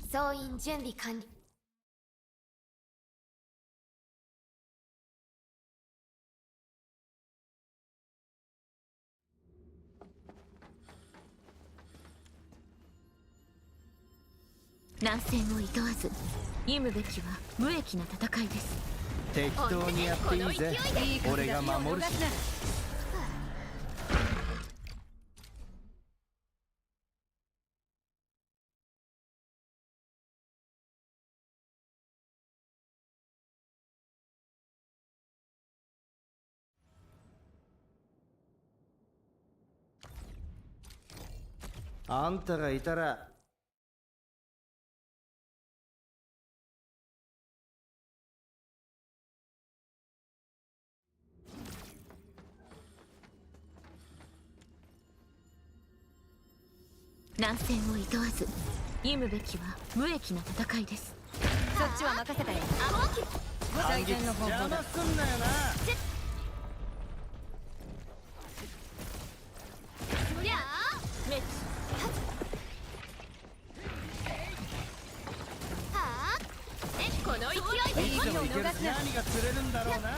総員準備完了。南戦を厭わず忌むべきは無益な戦いです。適当にやっていいぜ。俺が守るし。あんたがいたら南戦を厭わず忌むべきは無益な戦いです。そっちは任せたよ。最善の方法だ。邪魔すんなよな。この勢いでいつでもいける。何が釣れるんだろうな。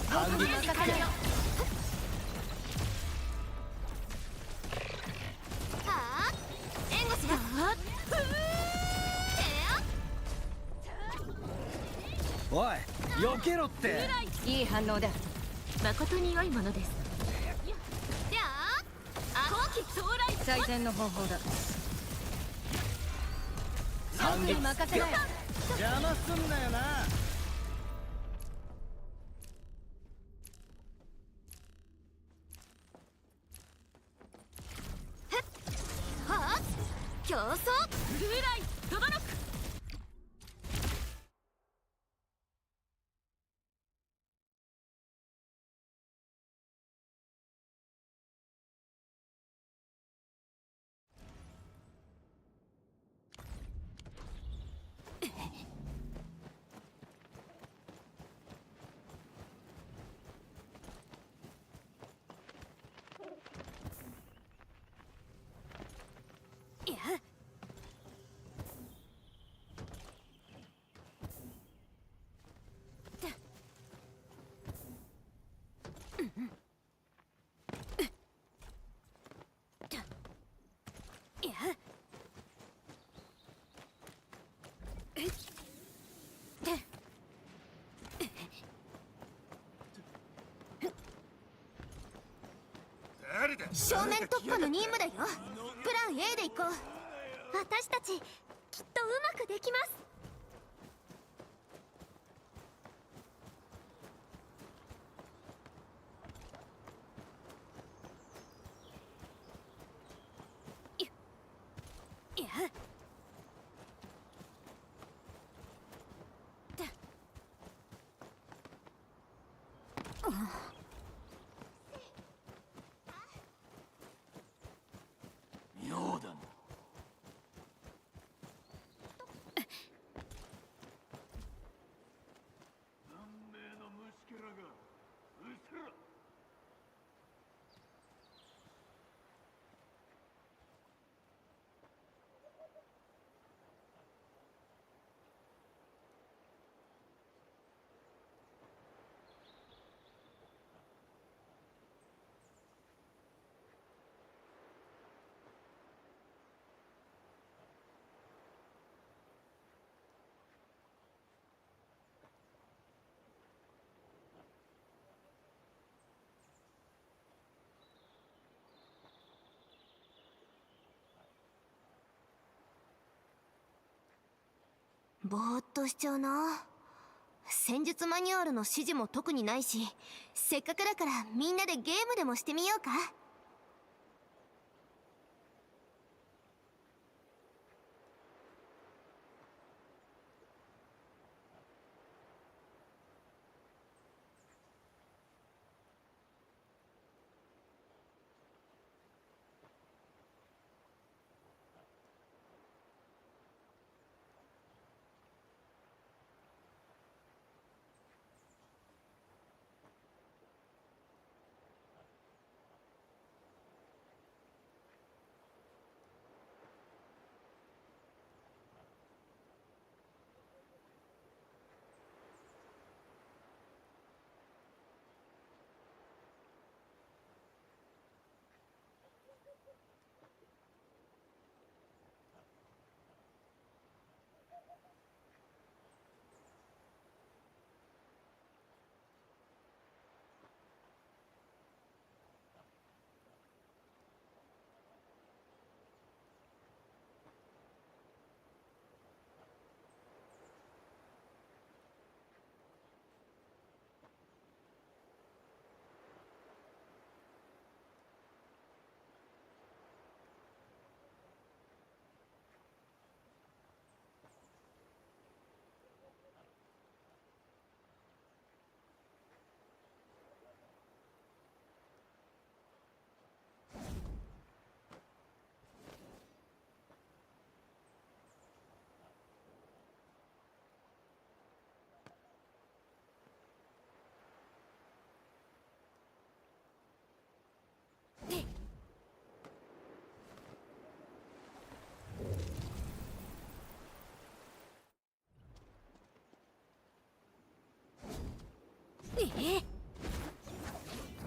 反撃させるよ。援護します。おい、避けろって。いい反応だ。誠に良いものです。最善の方法だ。反撃任せなよ。邪魔すんなよな。競争風来とどろく。正面突破の任務だよ。プラン A で行こう。私たちきっとうまくできます。妙だな。ぼーっとしちゃうな。戦術マニュアルの指示も特にないし、せっかくだからみんなでゲームでもしてみようか。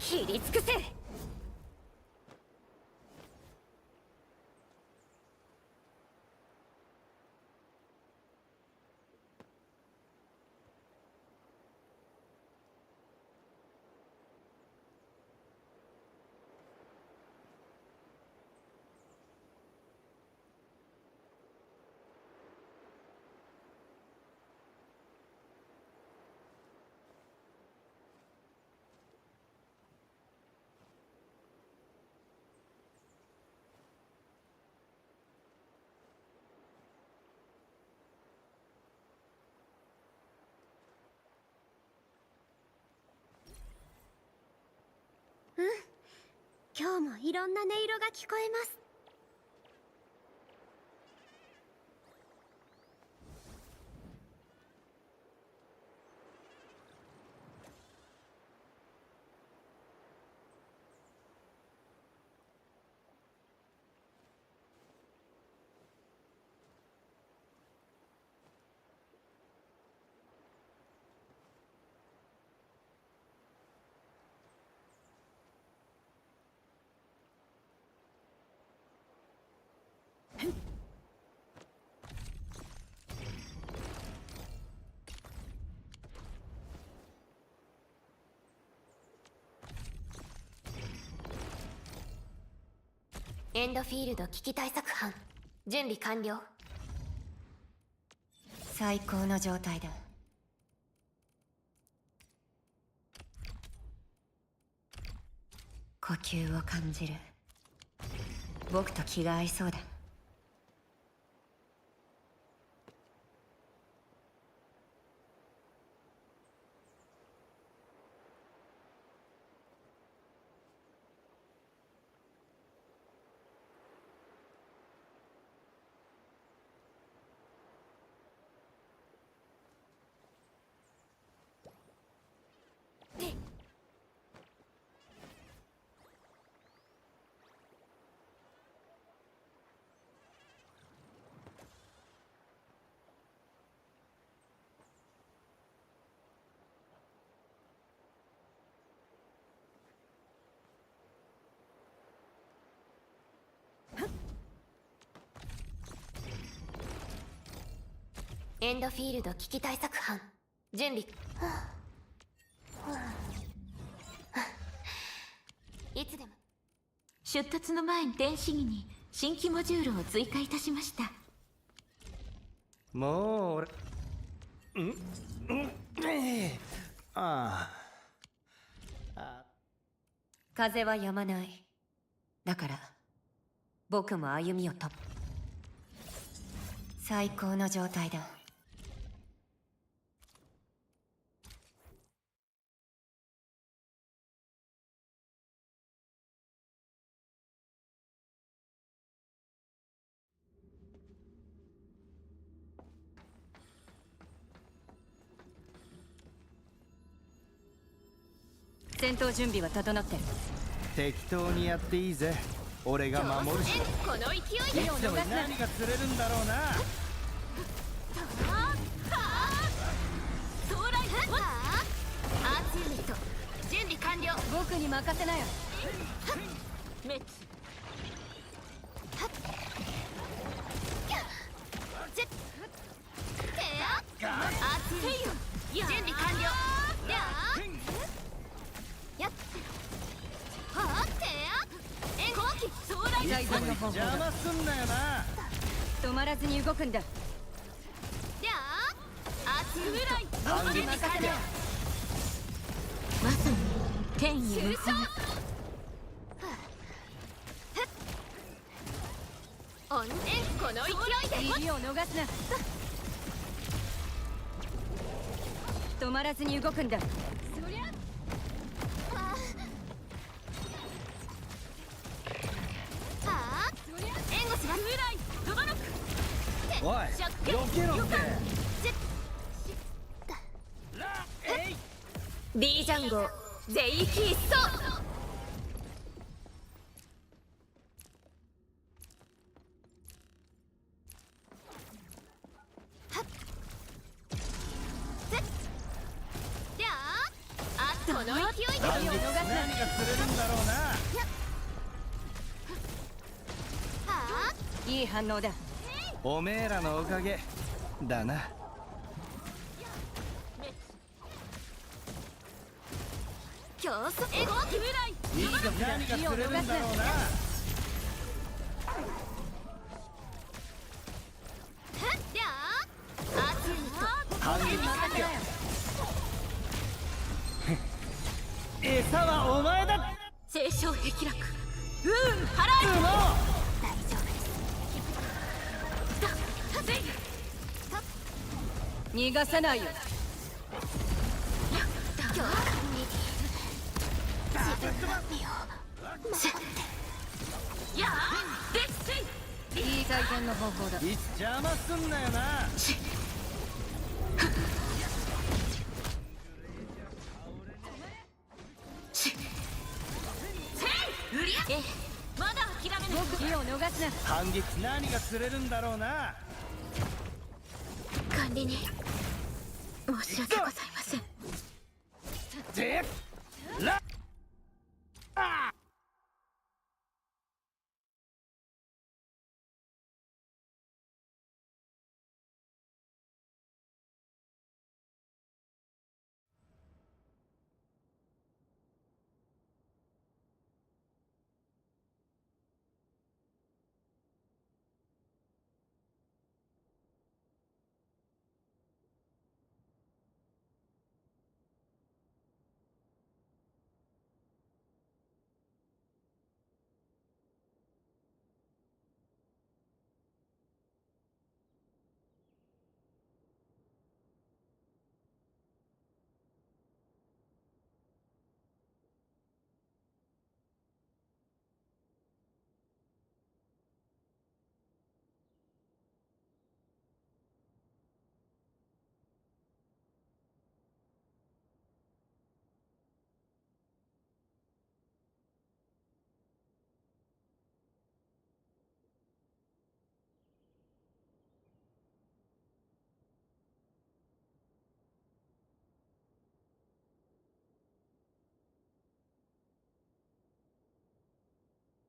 切り尽くせ。今日もいろんな音色が聞こえます。エンドフィールド危機対策班準備完了。最高の状態だ。呼吸を感じる。僕と気が合いそうだ。エンドフィールド危機対策班準備。いつでも。出立の前に電子儀に新規モジュールを追加いたしました。もう俺あ風は止まない。だから僕も歩みをと。最高の状態だ。戦闘準備は整ってる。適当にやっていいぜ。俺が守るし。この勢いでいつでも何が釣れるんだろうな。ソーライフアーツユニット準備完了。僕に任せなよ。滅。アーツユニット準備完了。やっはあてや後期ソーライいつも邪魔すんなよな。止まらずに動くんだ。アーツユニット反撃準備完了。まさに天意無法。この勢いで入りを逃すな。止まらずに動くんだ。そりゃ援護します。ドバロックおい避けろって。D ジャンゴゼイキ一掃。この勢いで反撃すな。か釣れるんだろうな。いい反応だ。おめえらのおかげだな。競争エゴいいか何か釣れるんだろうな。反撃餌はお前だ。清少霹落。払相撲逃がさないよ。いやー、いい回転の方向だ。いつ邪魔すんなよな。まだ諦めない。僕を逃すな。反撃何が釣れるんだろうな。管理人、申し訳ございません。てらあ。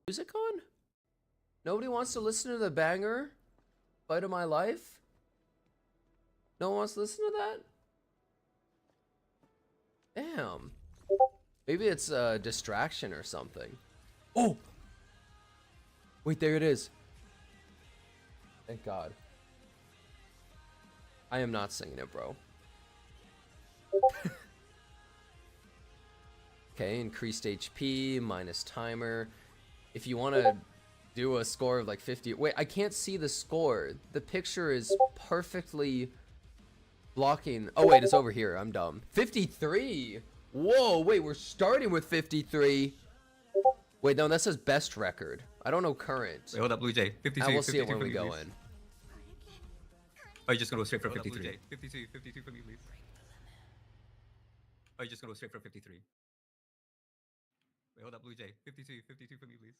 Music on? Nobody wants to listen to the banger Fight of My Life? No one wants to listen to that? Damn. Maybe it's a distraction or something. Oh! Wait, there it is. Thank God. I am not singing it, bro. Okay, increased HP, minus timer. If you want to do a score of like 50... Wait, I can't see the score. The picture is perfectly blocking... Oh, wait, it's over here. I'm dumb. 53? Whoa, wait, we're starting with 53. Wait, no, that says best record. I don't know current. Wait, hold up, Blue Jay. 52, I will see it 52 when for we me, go please. in. Oh, you're just gonna go straight for 53. 52 for me, please. Oh, you're just gonna go straight for 53. Wait, hold up, Blue Jay. 52 for me, please.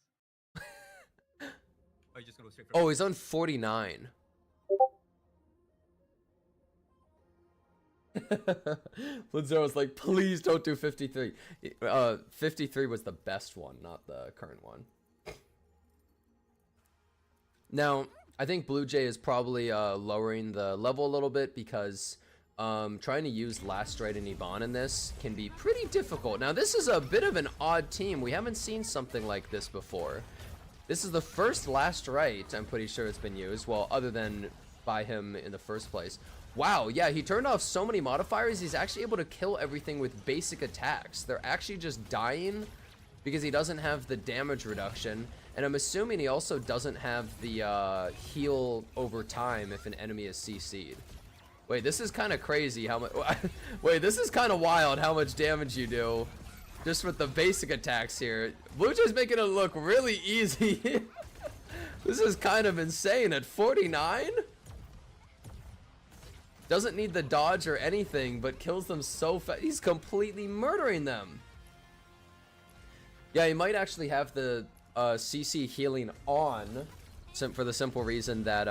Oh, you're just gonna go straight for Oh, he's on 49. Blizzard like, please don't do 53. 53 was the best one, not the current one. Now, I think Blue Jay is probably lowering the level a little bit because trying to use Last Stride and Iban in this can be pretty difficult. Now, this is a bit of an odd team. We haven't seen something like this before. This is the first Last Right, I'm pretty sure it's been used, well, other than by him in the first place. Wow, yeah, he turned off so many modifiers, he's actually able to kill everything with basic attacks. They're actually just dying because he doesn't have the damage reduction, and I'm assuming he also doesn't have the heal over time if an enemy is CC'd. Wait, this is kind of crazy how much... Wait, this is kind of wild how much damage you do just with the basic attacks here. Blue Jay's making it look really easy. This is kind of insane at 49. Doesn't need the dodge or anything, but kills them so fast. He's completely murdering them. Yeah, he might actually have the CC healing on, for the simple reason that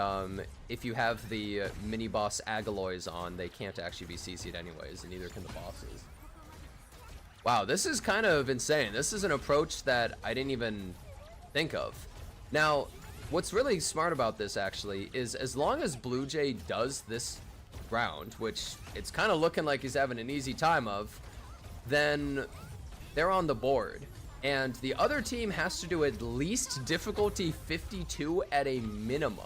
if you have the mini boss Agaloys on, they can't actually be CC'd anyways, and neither can the bosses. Wow, this is kind of insane. This is an approach that I didn't even think of. Now, what's really smart about this actually is as long as Blue Jay does this round, which it's kind of looking like he's having an easy time of, then they're on the board. And the other team has to do at least difficulty 52 at a minimum.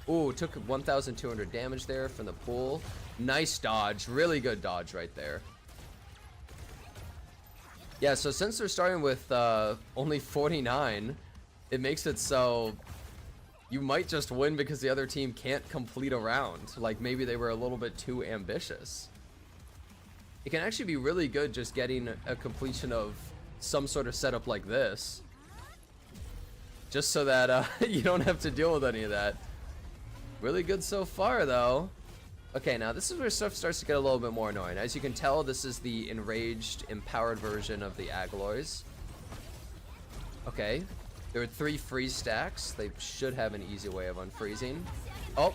Ooh, took 1,200 damage there from the pool. Nice dodge, really good dodge right there. Yeah, so since they're starting with only 49, it makes it so you might just win because the other team can't complete a round. Like maybe they were a little bit too ambitious. It can actually be really good just getting a completion of some sort of setup like this. Just so that you don't have to deal with any of that. Really good so far though. Okay, now this is where stuff starts to get a little bit more annoying. As you can tell, this is the enraged, empowered version of the Agaloys. Okay, there are 3 freeze stacks. They should have an easy way of unfreezing. Oh,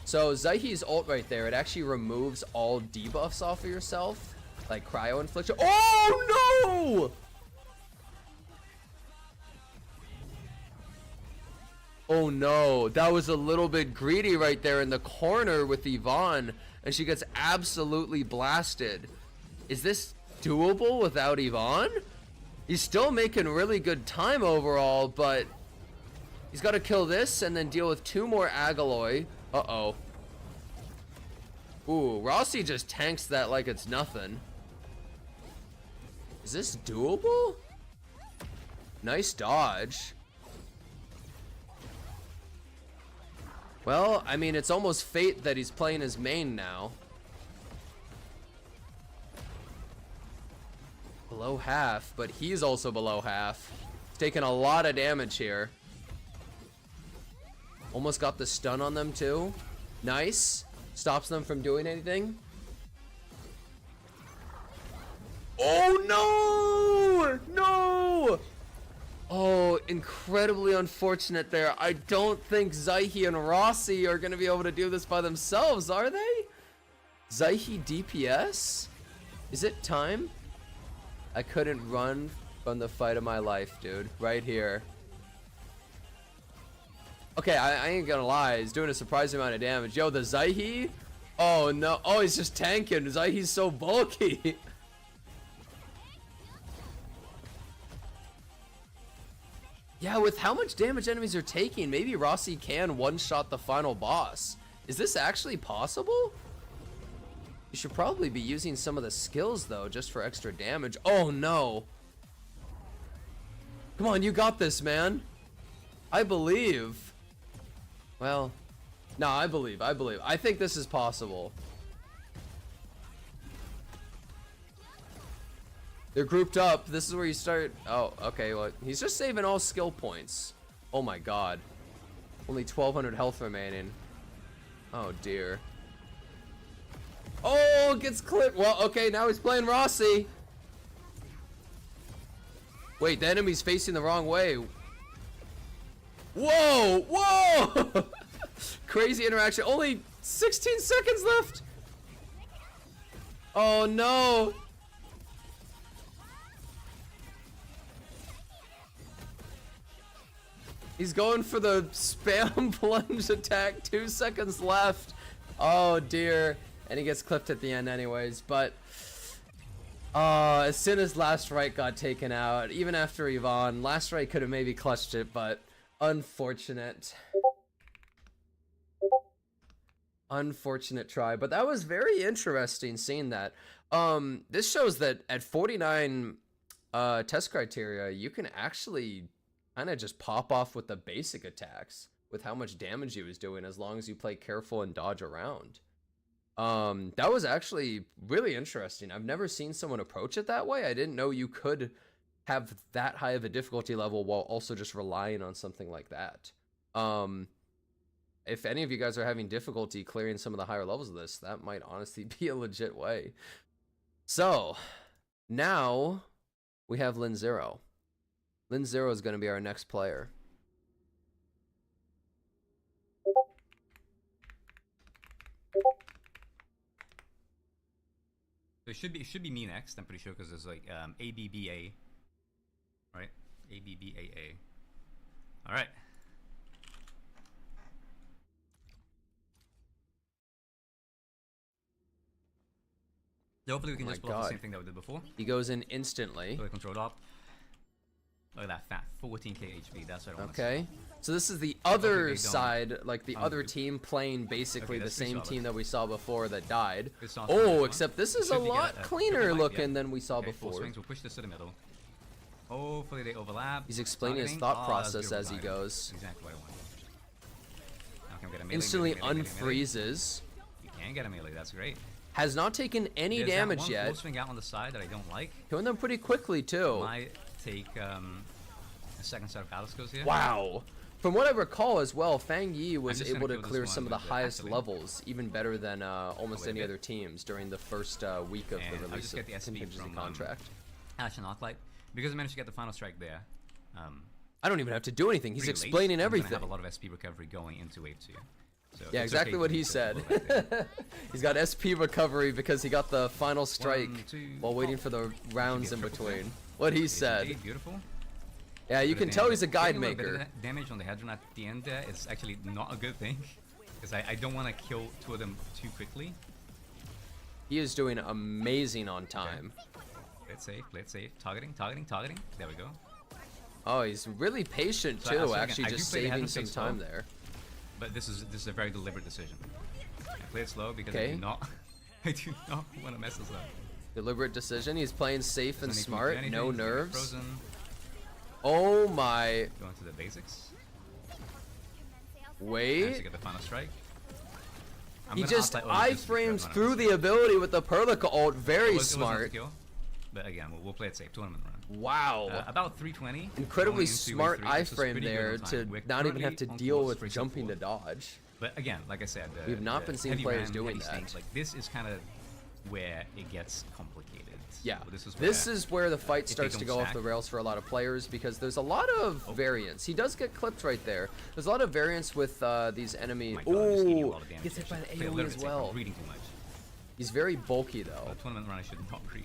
so Zaihi's ult right there, it actually removes all debuffs off of yourself. Like cryo infliction. Oh no! Oh no, that was a little bit greedy right there in the corner with Yvonne, and she gets absolutely blasted. Is this doable without Yvonne? He's still making really good time overall, but he's got to kill this and then deal with 2 more Agaloy. Uh-oh. Ooh, Rossi just tanks that like it's nothing. Is this doable? Nice dodge. Well, I mean, it's almost fate that he's playing his main now. Below half, but he's also below half. He's taking a lot of damage here. Almost got the stun on them too. Nice. Stops them from doing anything. Oh no! No! Oh, incredibly unfortunate there. I don't think Zaihi and Rossi are going to be able to do this by themselves, are they? Zaihi DPS? Is it time? I couldn't run from the fight of my life, dude. Right here. Okay, I ain't gonna lie. He's doing a surprising amount of damage. Yo, the Zaihi? Oh, no. Oh, he's just tanking. Zaihi's so bulky. Yeah, with how much damage enemies are taking, maybe Rossi can one-shot the final boss. Is this actually possible? You should probably be using some of the skills, though, just for extra damage. Oh, no. Come on, you got this, man. I believe. Well, no, I believe. I think this is possible. They're grouped up. This is where you start. Oh, okay. Well, he's just saving all skill points. Oh my god. Only 1,200 health remaining. Oh dear. Oh, gets clipped. Well, okay. Now he's playing Rossi. Wait, the enemy's facing the wrong way. Whoa! Whoa! Crazy interaction. Only 16 seconds left. Oh no. He's going for the spam plunge attack. 2 seconds left. Oh dear. And he gets clipped at the end anyways. But as soon as Last Right got taken out, even after Yvonne, Last Right could have maybe clutched it, but unfortunate. Unfortunate try. But that was very interesting seeing that. This shows that at 49 test criteria, you can actually kind of just pop off with the basic attacks with how much damage he was doing as long as you play careful and dodge around. That was actually really interesting. I've never seen someone approach it that way. I didn't know you could have that high of a difficulty level while also just relying on something like that. If any of you guys are having difficulty clearing some of the higher levels of this, that might honestly be a legit way. So now we have Lin Zero. Lin Zero is going to be our next player. So it should be me next. I'm pretty sure because there's like ABBA, right? ABBAA. All right. So hopefully we can Oh just my pull off the God. same thing that we did before. He goes in instantly. Fully controlled up. Look at that fat 14k HP. That's what I want. Okay. So this is the Hopefully they other don't side, like the other do. team playing basically Okay, the that's pretty same solid. team that we saw before that died. Good start from that Oh, one. except this is a Should we get lot a cleaner triple light? looking Yeah. than we saw Okay, full before. swings. We'll push this to the middle. Hopefully they overlap. He's explaining his Targeting. thought Oh, that's process as he beautiful goes. timing. Exactly what I want. Now can we get a melee, Instantly melee, melee, melee, melee? unfreezes. You can get a melee. That's great. Has not taken any There's that damage one yet. full swing out on the side that I don't like. Killing them pretty quickly too. Might take a second set of battle skills here. Wow. From what I recall as well, Fang Yi was just gonna able to kill this clear one some of the with the highest activate. levels, even better than almost wait a any bit. other teams during the first week of And the I'll release just of get the SP contingency from, contract. Ash and Arknight. Because I managed to get the final strike there. I don't even have to do anything. He's pretty late, explaining I'm gonna everything. have a lot of SP recovery going into wave 2. So Yeah, it's exactly okay what to he kill said. people like that. He's got SP recovery because he got the final strike 1, 2, while waiting for the rounds in triple kill. between. What he Okay, said. beautiful. Yeah, you Bit can of tell damage. he's a guide Getting little bit of maker. that damage on the Hadron at the end there is actually not a good thing. Because I don't want to kill two of them too quickly. He is doing amazing on time. Play it safe. Targeting. There we go. Oh, he's really patient So, too, so again, actually I do just play the saving Hadron some phase time slow, there. But this is a very deliberate decision. I play it slow because I Okay. do not I do not want to mess this up. Deliberate decision. He's playing safe and Doesn't need to do smart. anything, No he's gonna get nerves. Frozen. Oh my. Going to the basics. Managed to Wait. get the final strike. I'm He gonna just outside order just to be fair, iframes not through honest. the ability with the Perlica ult. It Very was not smart. to kill, but again, we'll play it safe. Tournament run. Wow. About 320. Incredibly going into smart wave 3, which is iframe pretty good there on time. to We're not even have currently to on deal course with for jumping to sub-4. dodge. But again, like I said, We've not been seeing heavy players ram, doing heavy that. stings, like this is kind of where it gets complicated. Yeah, So this is where the fight they starts to don't go off stack- the rails for a lot of players because there's a lot of variance. He does get clipped right there. There's a lot of variance with these enemy. Oh my God, I'm just eating a Ooh, lot of damage gets hit by here. the Play a AoE little as bit safe, I'm well. Reading too much. He's very bulky though, Tournament run, I should not breathe.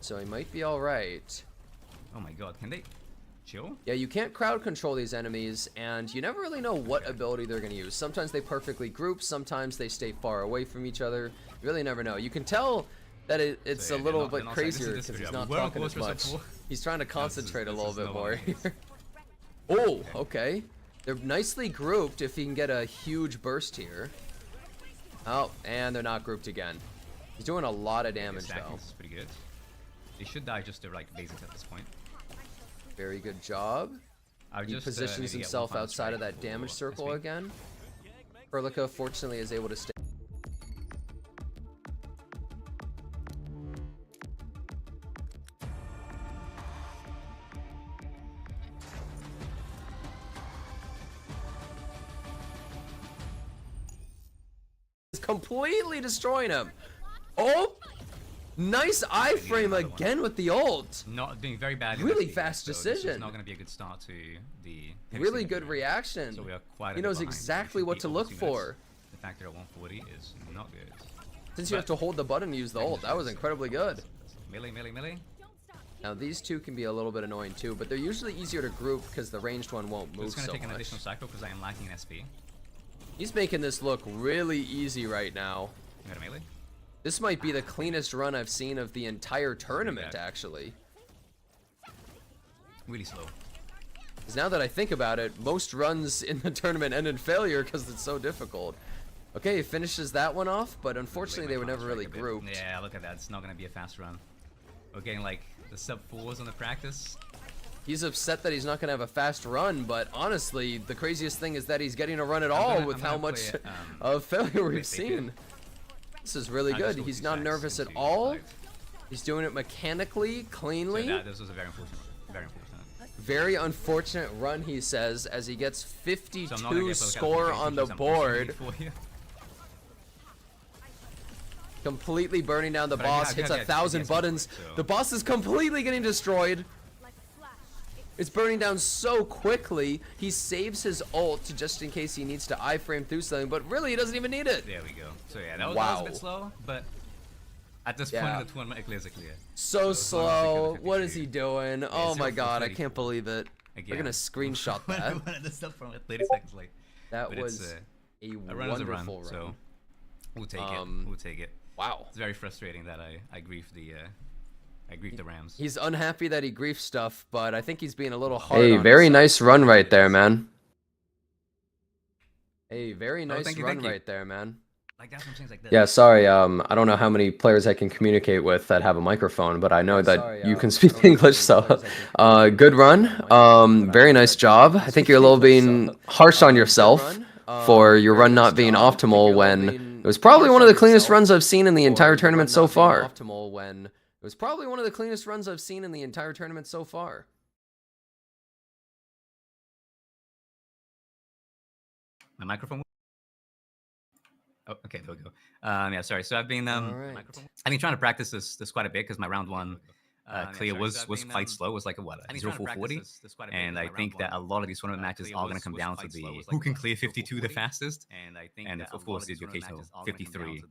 so he might be all right. Oh my God, can they chill? Yeah, you can't crowd control these enemies, and you never really know what ability they're going to use. Sometimes they perfectly group, sometimes they stay far away from each other. You really never know. You can tell that it's So, a yeah, little then bit I'll say, this is crazier this because he's video. not We're on talking as course for much. sub 4. He's trying to this concentrate a is little bit no more one here. Oh, okay. They're nicely grouped if he can get a huge burst here. Oh, and they're not grouped again. He's doing a lot of damage though. This is pretty good. They should die just to like basics at this point. Very good job. He Need positions to get one himself final outside of strike that damage for circle SP. again. Perlica fortunately is able to stay. Is completely destroying him. Oh, nice iframe another one. again with the ult. Not doing very bad. Really fast This is decision. not going to be a good start to the. heavy Really stings good round. reaction. So we are quite. He a bit knows behind. We exactly should what be to over look 2 for. minutes. The factor at 140 is not good. Since you have to hold the button to use the ult, that was incredibly good. Melee, melee, melee. Now these two can be a little bit annoying too, but they're usually easier to group because the ranged one won't It's move going to so take an much. additional cycle because I am lacking in SP. He's making this look really easy right now. I got a melee. This might be the cleanest run I've seen of the entire tournament, bad. actually. Really slow. 'Cause now that I think about it, most runs in the tournament end in failure because it's so difficult. Okay, he finishes that one off, but unfortunately they were never really grouped. Yeah, look at that. It's not going to be a fast run. We're getting like the sub 4s on the practice. He's upset that he's not going to have a fast run, but honestly, the craziest thing is that he's getting a run at all with how much of failure we've safe here. seen. This is really I just good. go He's 2 not stacks nervous at into all. 5. He's doing it mechanically, cleanly. So this was a very unfortunate. Very unfortunate. Very unfortunate run, he says, as he gets So I'm not 52 gonna get score on the board. Completely burning down the But I mean, boss, I hits gotta get 1,000 some buttons. points, so- The boss is completely getting destroyed. It's burning down so quickly. He saves his ult just in case he needs to iframe through something, but really he doesn't even need it. There we go. So yeah, that was a Wow. bit slow, but At this point in the tournament, Eclair's a clear. So as long as they slow. get a What is 53. he doing? Oh my god, I can't believe it. Again. We're gonna screenshot that. One of the stuff from it 30 seconds late. That But was it's, a a run is a run, wonderful run. so we'll take it. We'll take it. Wow. It's very frustrating that I griefed the Rams. He's unhappy that he griefed stuff, but I think he's being a little hard. Hey, on very himself. nice run right there, man. Hey, very nice thank you, run thank you. right there, man. Like that's what I'm saying. Like this. Yeah, sorry. I don't know how many players I can communicate with that have a microphone, but I know that sorry, you can I speak don't know how English. many So, players I good run. Very nice job. I think you're a little being harsh on yourself for your run not being optimal when it was probably one of the cleanest runs I've seen in the entire tournament so far. Optimal when it was probably one of the cleanest runs I've seen in the entire tournament so far. My microphone. Oh, okay, there we go. Yeah, sorry. So I've been Alright. I've been trying to practice this quite a bit because my round one clear was quite slow. It was like a what, 0-440, and I think that a lot of these tournament matches are going to come down to the who can clear 52 the fastest, and of course the occasional 53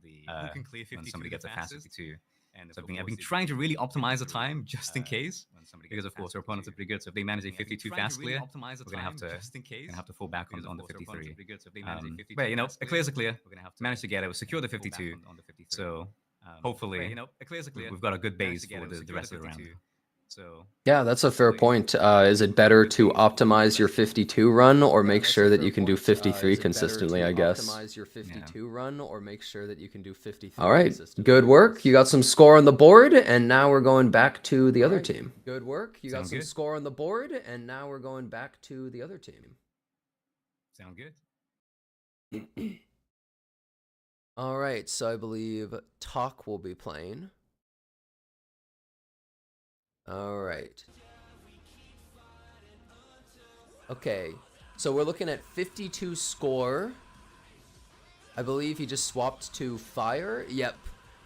when somebody gets a fast 52. So I've been trying to really optimize the time just in case, because of course our opponents are pretty good. So if they manage a 52 fast clear, we're gonna have to fall back on the 53. But you know, a clear's a clear. We're gonna have to manage to get it. We secure the 52. So hopefully, we've got a good base for the rest of the round. So Yeah, that's a fair point. Is it better to optimize your 52 run or make sure that you can do 53 consistently, I guess? Optimize your 52 run or make sure that you can do 53 All right, consistently. good work. You got some score on the board, and now we're going back to the other team. Good work. You got Sound some good? score on the board, and now we're going back to the other team. sound good. All right, so I believe Talk will be playing. All right. Okay, so we're looking at 52 score. I believe he just swapped to Fire. Yep.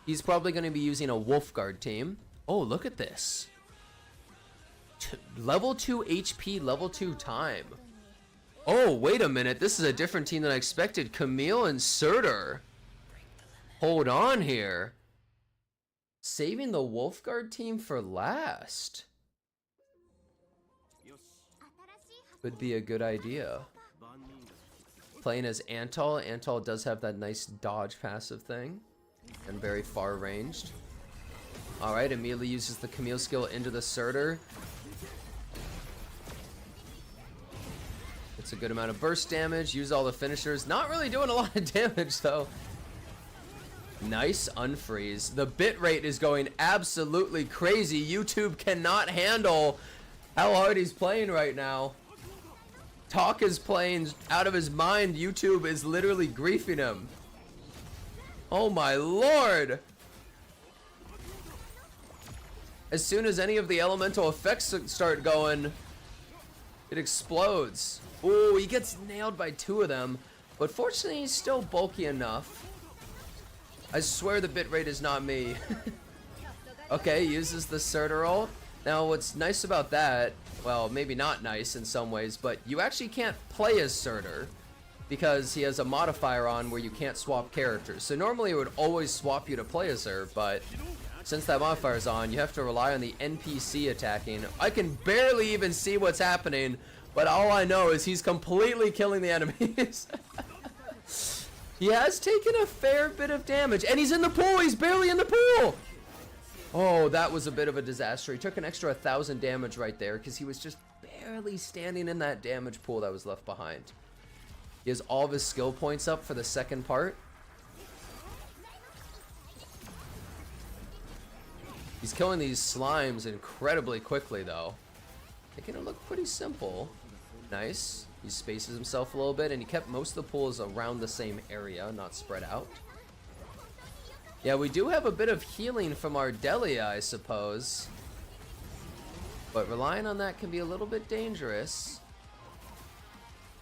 He's probably going to be using a Wolfguard team. Oh, look at this. Level 2 HP, level 2 time. Oh, wait a minute. This is a different team than I expected. Camille and Surtur. Hold on here. Saving the Wolfguard team for last. Could be a good idea. Playing as Antal. Antal does have that nice dodge passive thing. And very far ranged. Alright, immediately uses the Camille skill into the Surtur. It's a good amount of burst damage. Use all the finishers. Not really doing a lot of damage though. Nice unfreeze. The bitrate is going absolutely crazy. YouTube cannot handle how hard he's playing right now. Talk is playing out of his mind. YouTube is literally griefing him. Oh my lord. As soon as any of the elemental effects start going, it explodes. Ooh, he gets nailed by 2 of them. But fortunately, he's still bulky enough. I swear the bitrate is not me. Okay, uses the Surtur ult. Now, what's nice about that, well, maybe not nice in some ways, but you actually can't play as Surtur because he has a modifier on where you can't swap characters. So normally it would always swap you to play as her, but since that modifier is on, you have to rely on the NPC attacking. I can barely even see what's happening, but all I know is he's completely killing the enemies. He has taken a fair bit of damage, and he's in the pool. He's barely in the pool. Oh, that was a bit of a disaster. He took an extra 1,000 damage right there because he was just barely standing in that damage pool that was left behind. He has all of his skill points up for the second part. He's killing these slimes incredibly quickly, though. Making it look pretty simple. Nice. He spaces himself a little bit, and he kept most of the pools around the same area, not spread out. Yeah, we do have a bit of healing from our Delia, I suppose. But relying on that can be a little bit dangerous.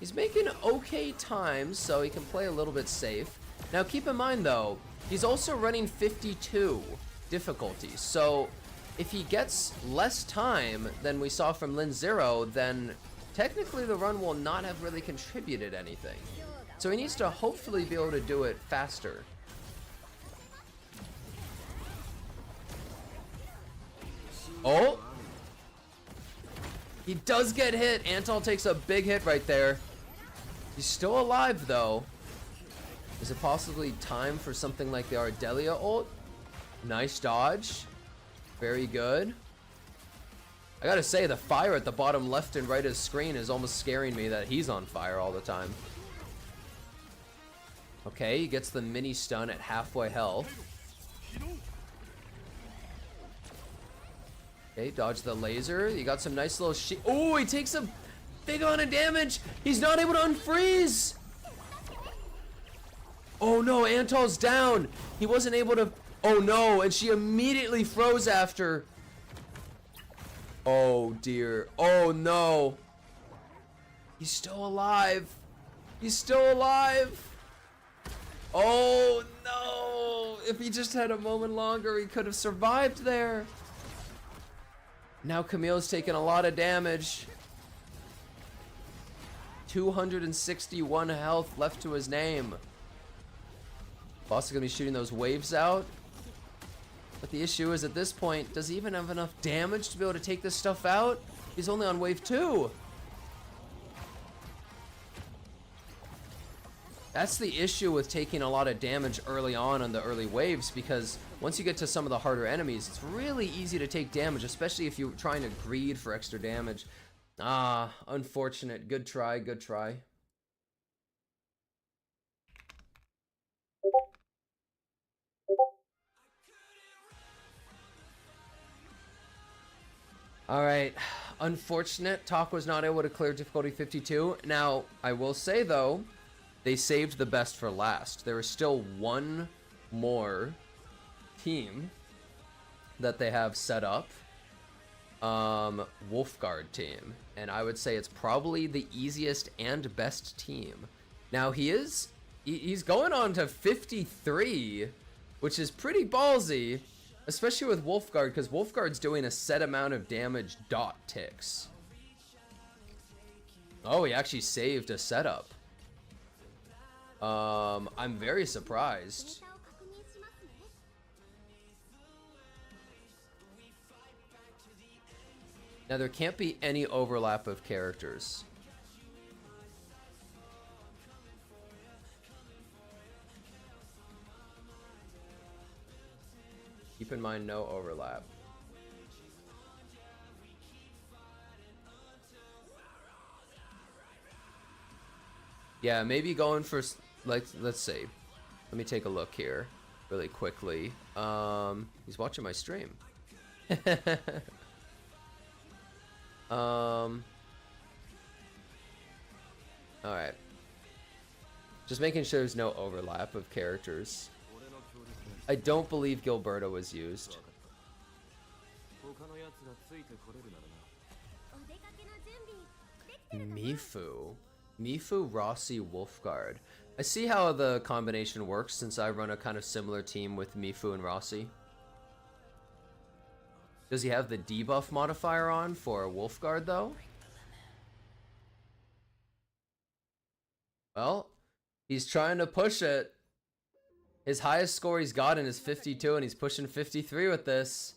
He's making okay time, so he can play a little bit safe. Now, keep in mind, though, he's also running 52 difficulty. So, if he gets less time than we saw from Lin Zero, then technically the run will not have really contributed anything. So he needs to hopefully be able to do it faster. Oh! He does get hit. Antal takes a big hit right there. He's still alive, though. Is it possibly time for something like the Ardelia ult? Nice dodge. Very good. I gotta say, the fire at the bottom left and right of the screen is almost scaring me that he's on fire all the time. Okay, he gets the mini stun at halfway health. Okay, dodge the laser. You got some nice little oh, he takes a big amount of damage. He's not able to unfreeze. Oh no, Antal's down. He wasn't able to. Oh no, and she immediately froze after. Oh dear. Oh no. He's still alive. He's still alive. Oh no. If he just had a moment longer, he could have survived there. Now Camille's taking a lot of damage. 261 health left to his name. Boss is gonna be shooting those waves out. But the issue is, at this point, does he even have enough damage to be able to take this stuff out? He's only on wave 2. That's the issue with taking a lot of damage early on the early waves, because once you get to some of the harder enemies, it's really easy to take damage, especially if you're trying to greed for extra damage. Ah, unfortunate. Good try, good try. Alright, unfortunate. Talk was not able to clear difficulty 52. Now, I will say though, they saved the best for last. There is still one more team that they have set up. Wolfguard team. And I would say it's probably the easiest and best team. Now he's going on to 53, which is pretty ballsy. Especially with Wolfguard, because Wolfguard's doing a set amount of damage dot ticks. Oh, he actually saved a setup. I'm very surprised. Now there can't be any overlap of characters. Keep in mind, no overlap. Yeah, maybe going for, like, let's see. Let me take a look here really quickly. He's watching my stream. Alright. Just making sure there's no overlap of characters. I don't believe Gilberto was used. Mifu, Rossi, Wolfguard. I see how the combination works since I run a kind of similar team with Mifu and Rossi. Does he have the debuff modifier on for Wolfguard though? Well, he's trying to push it. His highest score he's gotten is 52, and he's pushing 53 with this.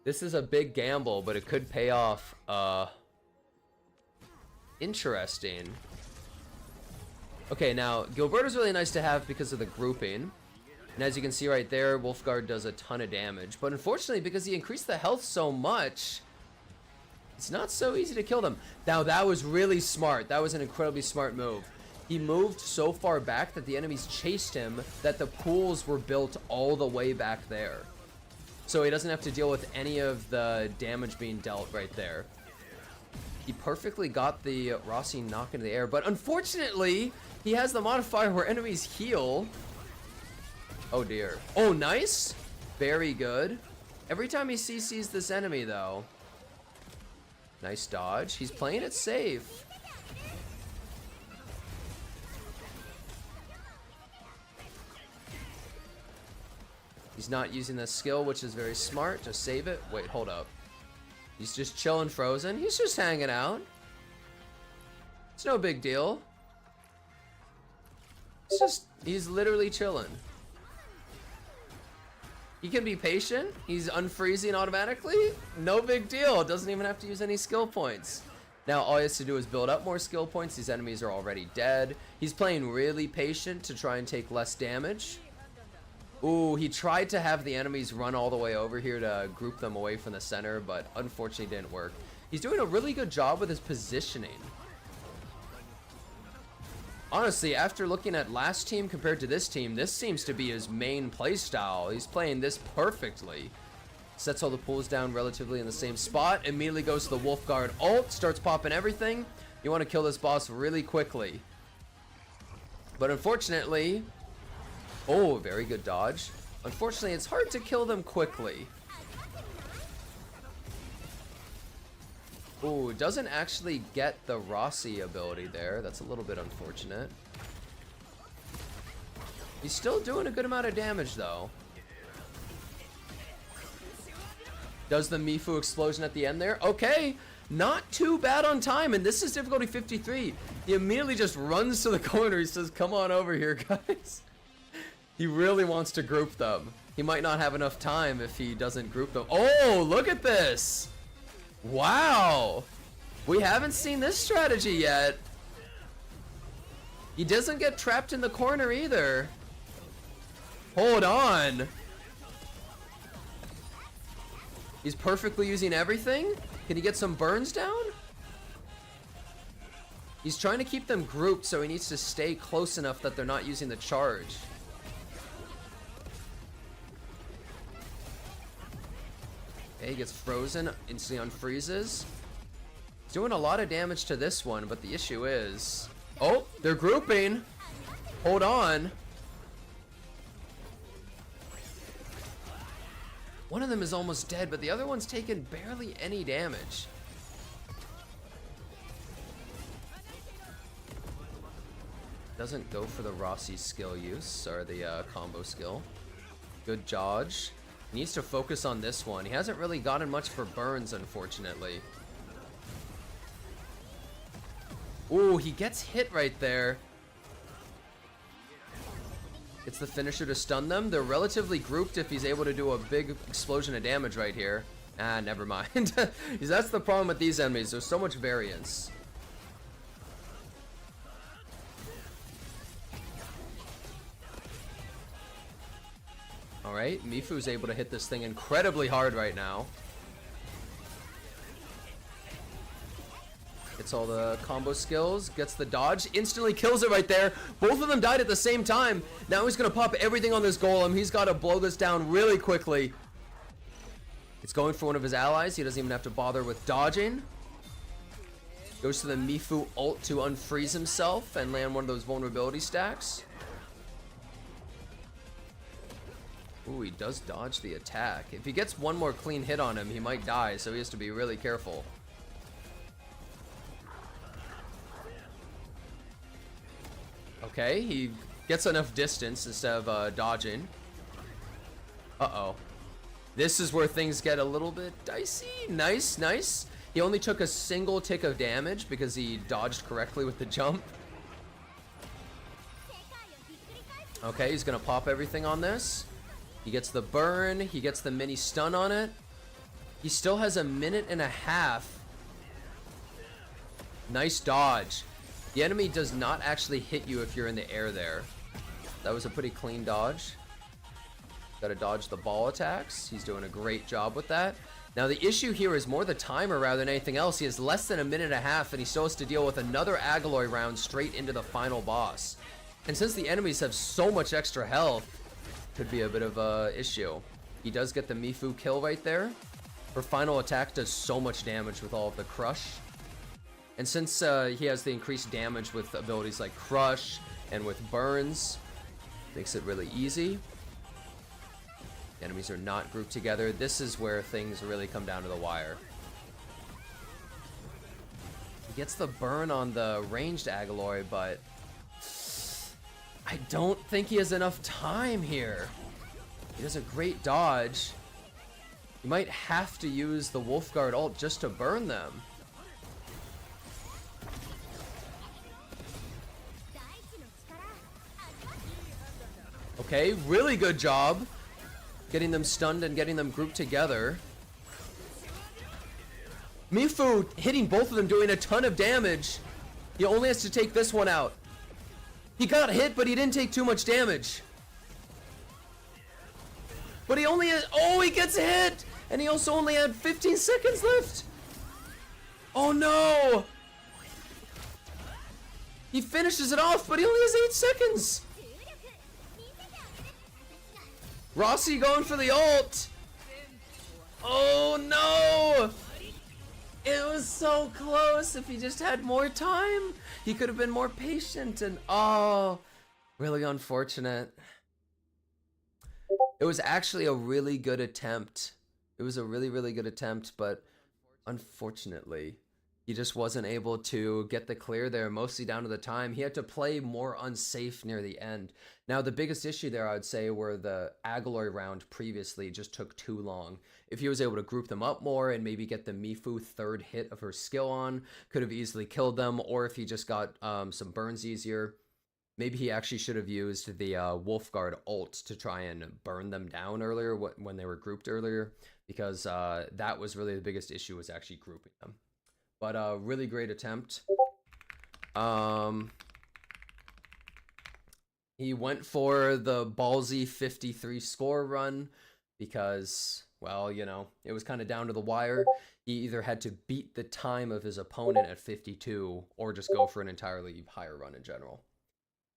This is a big gamble, but it could pay off. Interesting. Okay, now, Gilberto's really nice to have because of the grouping. And as you can see right there, Wolfguard does a ton of damage. But unfortunately, because he increased the health so much, it's not so easy to kill them. Now, that was really smart. That was an incredibly smart move. He moved so far back that the enemies chased him that the pools were built all the way back there. So he doesn't have to deal with any of the damage being dealt right there. He perfectly got the Rossi knock into the air, but unfortunately, he has the modifier where enemies heal. Oh dear. Oh, nice. Very good. Every time he CCs this enemy, though. Nice dodge. He's playing it safe. He's not using the skill, which is very smart. Just save it. Wait, hold up. He's just chilling frozen. He's just hanging out. It's no big deal. It's just, he's literally chilling. He can be patient. He's unfreezing automatically. No big deal. Doesn't even have to use any skill points. Now all he has to do is build up more skill points. These enemies are already dead. He's playing really patient to try and take less damage. Ooh, he tried to have the enemies run all the way over here to group them away from the center, but unfortunately didn't work. He's doing a really good job with his positioning. Honestly, after looking at last team compared to this team, this seems to be his main playstyle. He's playing this perfectly. Sets all the pools down relatively in the same spot. Immediately goes to the Wolf Guard ult. Starts popping everything. You want to kill this boss really quickly. But unfortunately... Oh, very good dodge. Unfortunately, it's hard to kill them quickly. Ooh, doesn't actually get the Rossi ability there. That's a little bit unfortunate. He's still doing a good amount of damage, though. Does the Mifu explosion at the end there? Okay, not too bad on time, and this is difficulty 53. He immediately just runs to the corner. He says, come on over here, guys. He really wants to group them. He might not have enough time if he doesn't group them. Oh, look at this. Wow. We haven't seen this strategy yet. He doesn't get trapped in the corner either. Hold on. He's perfectly using everything. Can he get some burns down? He's trying to keep them grouped, so he needs to stay close enough that they're not using the charge. Okay, he gets frozen, instantly unfreezes. He's doing a lot of damage to this one, but the issue is... Oh, they're grouping. Hold on. One of them is almost dead, but the other one's taken barely any damage. Doesn't go for the Rossi skill use, or the combo skill. Good dodge. Needs to focus on this one. He hasn't really gotten much for burns, unfortunately. Ooh, he gets hit right there. It's the finisher to stun them. They're relatively grouped if he's able to do a big explosion of damage right here. Ah, never mind. That's the problem with these enemies. There's so much variance. Alright, Mifu's able to hit this thing incredibly hard right now. Gets all the combo skills, gets the dodge, instantly kills it right there. Both of them died at the same time. Now he's gonna pop everything on this golem. He's gotta blow this down really quickly. It's going for one of his allies. He doesn't even have to bother with dodging. Goes to the Mifu ult to unfreeze himself and land one of those vulnerability stacks. Ooh, he does dodge the attack. If he gets one more clean hit on him, he might die, so he has to be really careful. Okay, he gets enough distance instead of dodging. Uh-oh. This is where things get a little bit dicey. Nice, nice. He only took a single tick of damage because he dodged correctly with the jump. Okay, he's gonna pop everything on this. He gets the burn, he gets the mini stun on it. He still has a minute and a half. Nice dodge. The enemy does not actually hit you if you're in the air there. That was a pretty clean dodge. Gotta dodge the ball attacks. He's doing a great job with that. Now the issue here is more the timer rather than anything else. He has less than a minute and a half and he still has to deal with another Alloy round straight into the final boss. And since the enemies have so much extra health, could be a bit of a issue. He does get the Mifu kill right there. Her final attack does so much damage with all of the crush. And since he has the increased damage with abilities like crush and with burns, makes it really easy. The enemies are not grouped together. This is where things really come down to the wire. He gets the burn on the ranged Alloy, but I don't think he has enough time here. He does a great dodge. You might have to use the Wolfguard ult just to burn them. Okay, really good job. getting them stunned and getting them grouped together. Mifu hitting both of them, doing a ton of damage. He only has to take this one out. He got hit, but he didn't take too much damage. But he only had, oh, he gets hit! And he also only had 15 seconds left. Oh no! He finishes it off, but he only has 8 seconds. Rossi going for the ult. Oh no! It was so close. If he just had more time, he could have been more patient. And oh, really unfortunate. It was actually a really good attempt. It was a really, really good attempt, but unfortunately, he just wasn't able to get the clear there, mostly down to the time. He had to play more unsafe near the end. Now, the biggest issue there, I would say, were the Agaloy round previously just took too long. If he was able to group them up more and maybe get the Mifu third hit of her skill on, could have easily killed them, or if he just got some burns easier, maybe he actually should have used the Wolfguard ult to try and burn them down earlier when they were grouped earlier, because that was really the biggest issue, was actually grouping them. But really great attempt. He went for the ballsy 53 score run because, well, you know, it was kind of down to the wire. He either had to beat the time of his opponent at 52 or just go for an entirely higher run in general.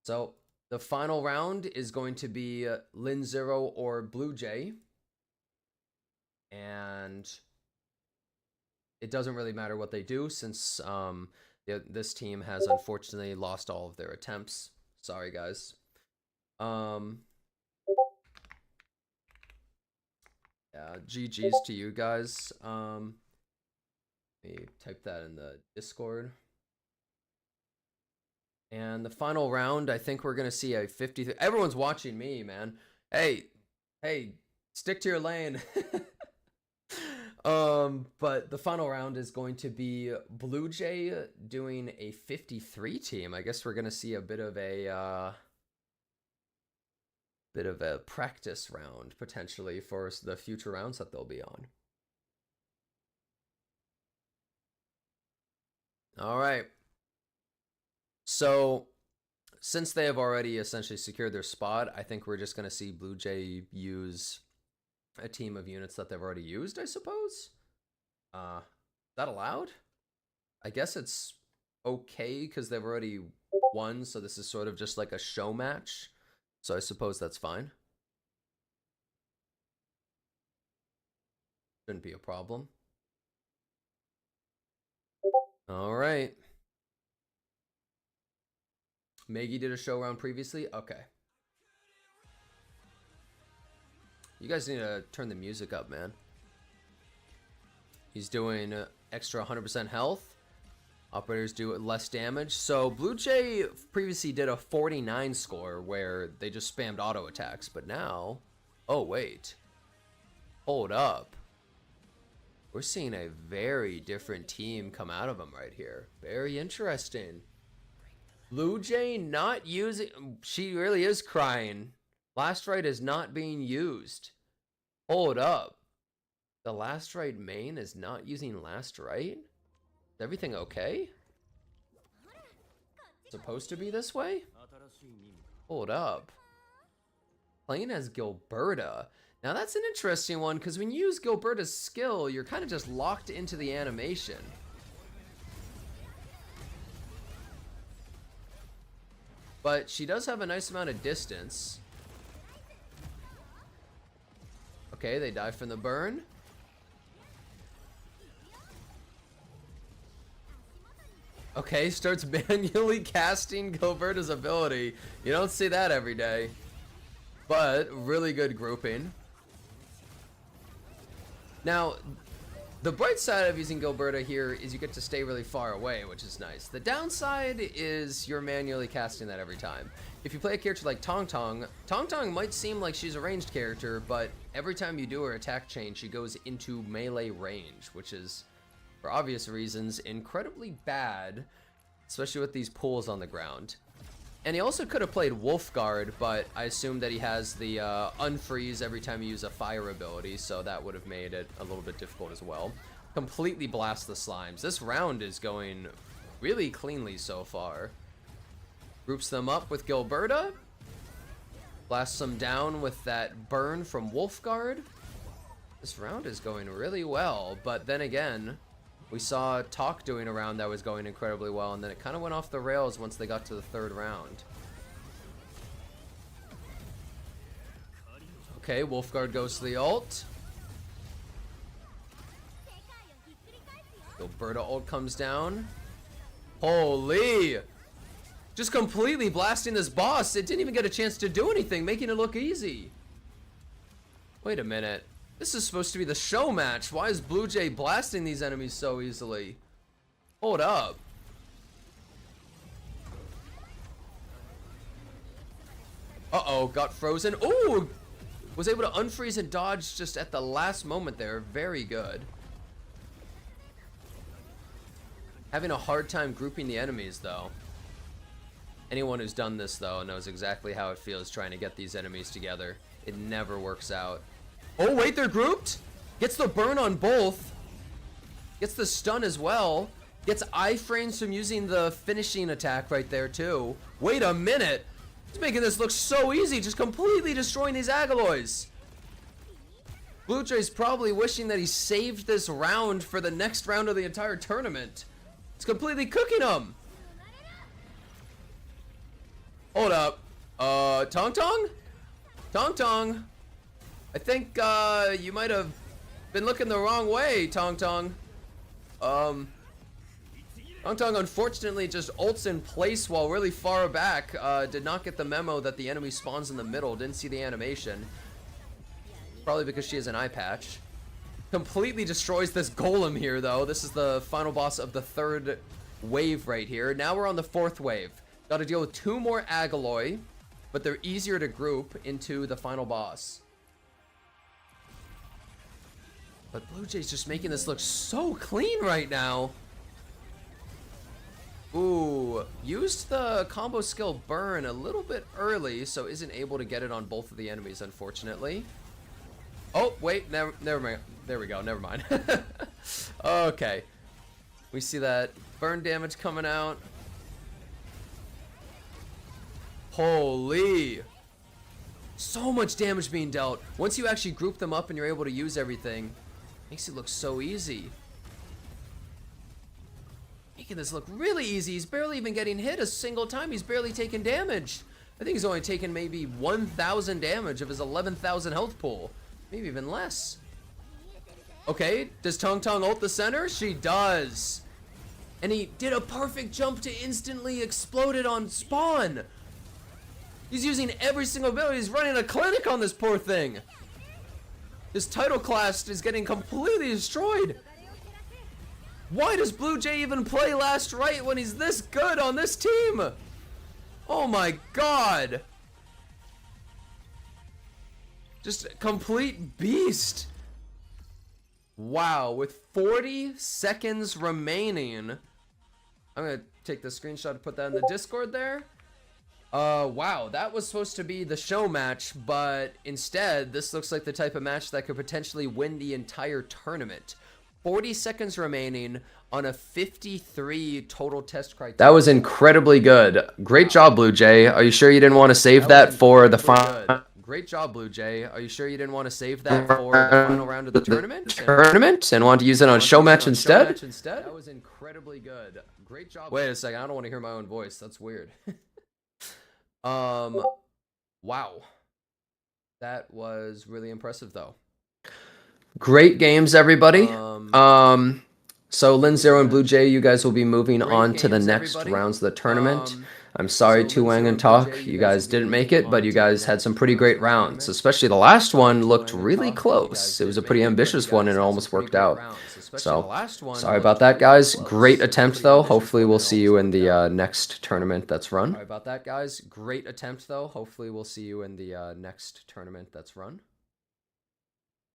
So the final round is going to be Lin Zero or Blue Jay. And it doesn't really matter what they do, since this team has unfortunately lost all of their attempts. Sorry, guys. Yeah, GG's to you guys. Let me type that in the Discord. And the final round, I think we're gonna see a 50. Everyone's watching me, man. Hey, stick to your lane. But the final round is going to be Blue Jay doing a 53 team. I guess we're gonna see a bit of a practice round potentially for the future rounds that they'll be on. All right. So, since they have already essentially secured their spot, I think we're just gonna see Blue Jay use a team of units that they've already used, I suppose. Is that allowed? I guess it's okay because they've already won, so this is sort of just like a show match. So I suppose that's fine. Shouldn't be a problem. All right. Maggie did a show round previously? Okay. You guys need to turn the music up, man. He's doing extra 100% health. Operators do less damage. So Blue Jay previously did a 49 score where they just spammed auto attacks, but now, oh wait, hold up. We're seeing a very different team come out of them right here. Very interesting. Blue Jay not using, she really is crying. Last Right is not being used. Hold up. The Last Right main is not using Last Right? Is everything okay? Supposed to be this way? Hold up. Playing as Gilberta. Now that's an interesting one, because when you use Gilberta's skill, you're kind of just locked into the animation. But she does have a nice amount of distance. Okay, they die from the burn. Okay, starts manually casting Gilberta's ability. You don't see that every day. But, really good grouping. Now, the bright side of using Gilberta here is you get to stay really far away, which is nice. The downside is you're manually casting that every time. If you play a character like Tong Tong, Tong Tong might seem like she's a ranged character, but every time you do her attack chain, she goes into melee range, which is, for obvious reasons, incredibly bad, especially with these pools on the ground. And he also could have played Wolfguard, but I assume that he has the unfreeze every time you use a fire ability, so that would have made it a little bit difficult as well. Completely blast the slimes. This round is going really cleanly so far. Groups them up with Gilberta. Blasts them down with that burn from Wolfguard. This round is going really well, but then again, we saw Talk doing a round that was going incredibly well, and then it kind of went off the rails once they got to the third round. Okay, Wolfguard goes to the ult. Gilberta ult comes down. Holy! Just completely blasting this boss. It didn't even get a chance to do anything, making it look easy. Wait a minute. This is supposed to be the show match. Why is Blue Jay blasting these enemies so easily? Hold up. Uh-oh, got frozen. Ooh! Was able to unfreeze and dodge just at the last moment there. Very good. Having a hard time grouping the enemies, though. Anyone who's done this, though, knows exactly how it feels trying to get these enemies together. It never works out. Oh, wait, they're grouped? Gets the burn on both. Gets the stun as well. Gets iframes from using the finishing attack right there, too. Wait a minute. He's making this look so easy, just completely destroying these Agaloys. Blue Jay's probably wishing that he saved this round for the next round of the entire tournament. It's completely cooking them. Hold up. Tong Tong? Tong Tong. I think, you might have been looking the wrong way, Tong Tong. Tong Tong unfortunately just ults in place while really far back. Did not get the memo that the enemy spawns in the middle. Didn't see the animation. Probably because she has an eye patch. Completely destroys this golem here, though. This is the final boss of the third wave right here. Now we're on the fourth wave. Got to deal with 2 more Agaloy, but they're easier to group into the final boss. But Blue Jay's just making this look so clean right now. Ooh, used the combo skill burn a little bit early, so isn't able to get it on both of the enemies, unfortunately. Oh, wait, never mind. There we go, never mind. Okay. We see that burn damage coming out. Holy. So much damage being dealt. Once you actually group them up and you're able to use everything, makes it look so easy. Making this look really easy. He's barely even getting hit a single time. He's barely taking damage. I think he's only taken maybe 1,000 damage of his 11,000 health pool. Maybe even less. Okay, does Tong Tong ult the center? She does. And he did a perfect jump to instantly explode it on spawn. He's using every single ability. He's running a clinic on this poor thing. His title class is getting completely destroyed. Why does Blue Jay even play last right when he's this good on this team? Oh my god. Just a complete beast. Wow, with 40 seconds remaining. I'm gonna take the screenshot and put that in the Discord there. Wow, that was supposed to be the show match, but instead, this looks like the type of match that could potentially win the entire tournament. 40 seconds remaining on a 53 total test criteria. That was incredibly good. Great job, Blue Jay. Are you sure you didn't want to save that for the final? Great job, Blue Jay. Are you sure you didn't want to save that for the final round of the tournament? And want to use it on show match instead? That was incredibly good. Great job. Wait a second. I don't want to hear my own voice. That's weird. Wow. That was really impressive, though. Great games, everybody. So Lin Zero and Blue Jay, you guys will be moving on to the next rounds of the tournament. I'm sorry, Tu Wang and Talk, you guys didn't make it, but you guys had some pretty great rounds. Especially the last one looked really close. It was a pretty ambitious one and it almost worked out. So, sorry about that, guys. Great attempt, though. Hopefully we'll see you in the next tournament that's run. Sorry about that, guys. Great attempt, though. Hopefully we'll see you in the next tournament that's run.